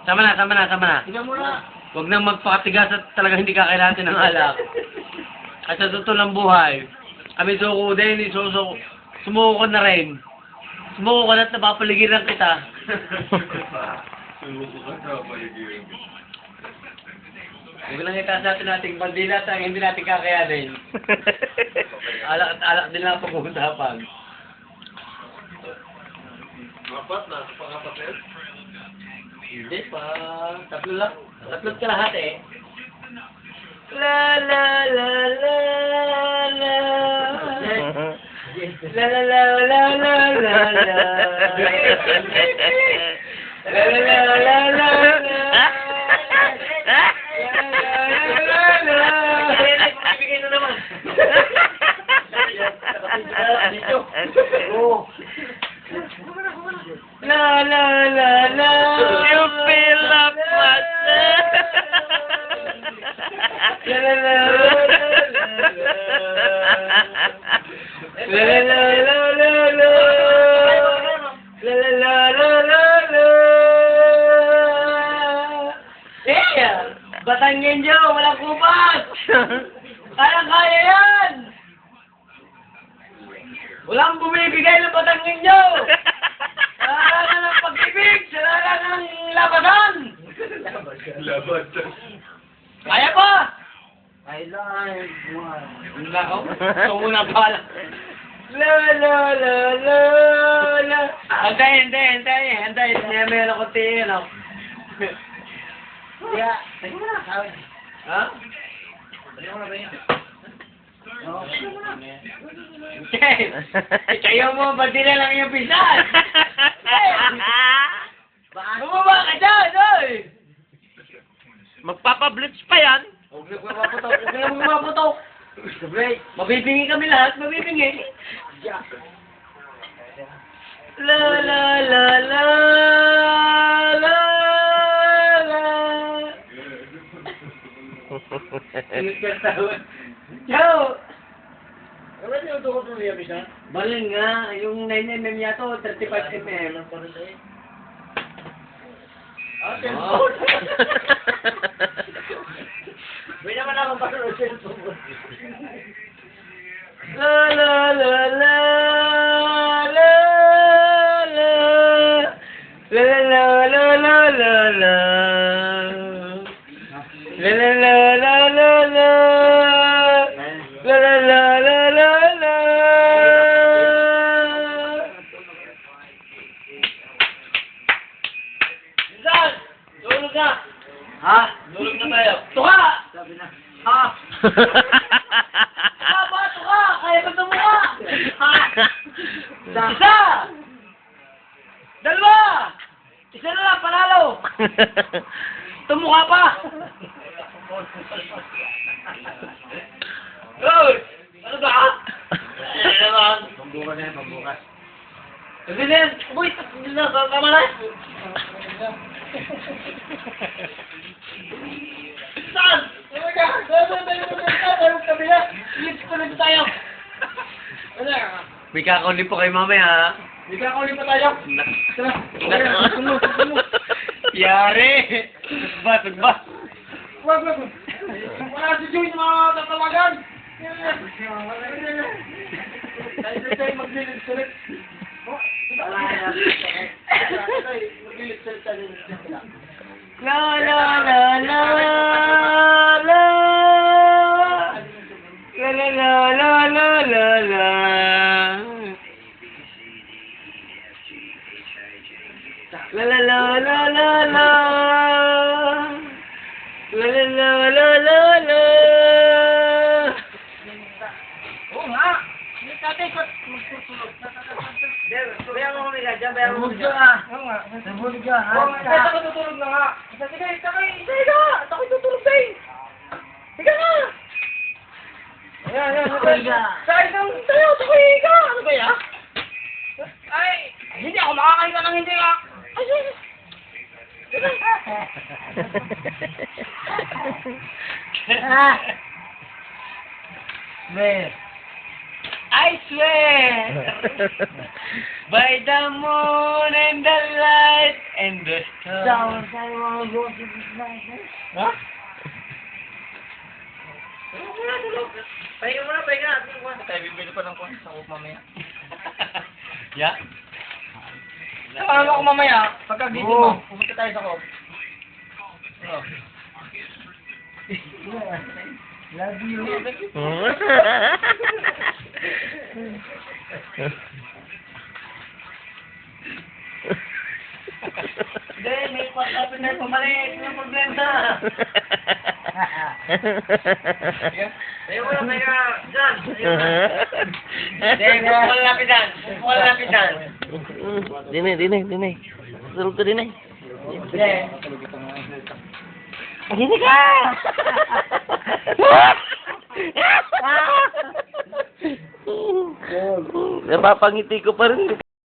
Sama na, sama na, sama na. Tingnan mo na. Huwag nang magpakatigas at talagang hindi kakailangan ng alak. At sa totoo ng buhay, kami suko din, sumuko ko na rin. Sumuko ko na at napapaligiran kita. Huwag lang itaas natin nating bandila at hindi natin kakayanin. Alak at alak din lang ang pag-uusapan. Apat na, pang-apat. Hindi pa. Tatlo lang. Tatlo't kalahati eh. La la la la la. La la la la la la la. La la la la la la. Ibigay na naman. Oh. La la la la. You fill up myself. La la la la la la la la la. La la la la la la. Eh, Batanggen Joe, walang kupas. Kaya yan. Walang bumibigay ng Batanggen Joe. Salaran ng pag-ibig, salaran ng labasan. Labasan. Kaya pa? I like one. Nako, ito muna pala. La la la la la. Antay. Meron ako tingin ako. Yeah. Ha? Okay. Kayo mo, ba't din lang yung pisan? Bumaba ka dyan, oy! Magpapablitz pa yan. Huwag na bumaputok. Mabibingi kami lahat, mabibingi. La la la la la la. Ciao! Ano yung tukot niya, Bisa? Balin nga, yung 9mm yato, 35mm. Ah, cellphone. May naman akong pasunod cellphone. La la la la la la. La la la la la la la. La la la la la la. La la la la la la. Zan! Tulog na! Ha? Tulog na tayo. Tuka! Sabi na. Ha? Tuka ba? Tuka! Kaya ba tumuka? Ha? Isa! Dalawa! Isa na lang, panalo! Tumuka pa! Hoy! Ano ba? Ano naman? Pambukas na yan, pambukas. Hindi na yan! Boy! Hindi na! Tama na! Saan? Ano ka? Ano kabila? Lips ko na tayo! Ano? May kakauli po kayo mamaya ha? May kakauli pa tayo? Yari! Tugba! Wag! Wala si Joy na mga tatawagan! Tayo maglilit-sulit. La la la la la. La la la la la la la. La la la la la la. La la la la la la. Oo nga. Tatay ko magtutulog. Bayan mo kami ka dyan, bayan mo kami dyan. Oo nga. Nabulog ka, ha? Oo nga. Ako tutulog na nga. Sige, Higa! Ako'y tutulog din. Higa nga! Ayan. Higa. Sakay ng tayo, ako'y higa. Ano ba yan? Ay, hindi ako makakahiga ng hindi ka. Ay, Be. I swear by the moon and the light and the stars I wanna go to the night. Ha? Pahinga mo na, pahinga. Tayo bibili pa ng kung sa mamaya. Yeah? Kasama ko mamaya, pagkagising mo, pupunta tayo sa ko. Love you. Hindi, may pag-open na pumalik. Ang problema. Pahinga mo na, pahinga. Diyan. Hindi, huwag mo lapitan. Huwag mo lapitan. Dini. Tulog ka, Dini. Hindi. Dini ka! Napapangiti ko pa rin.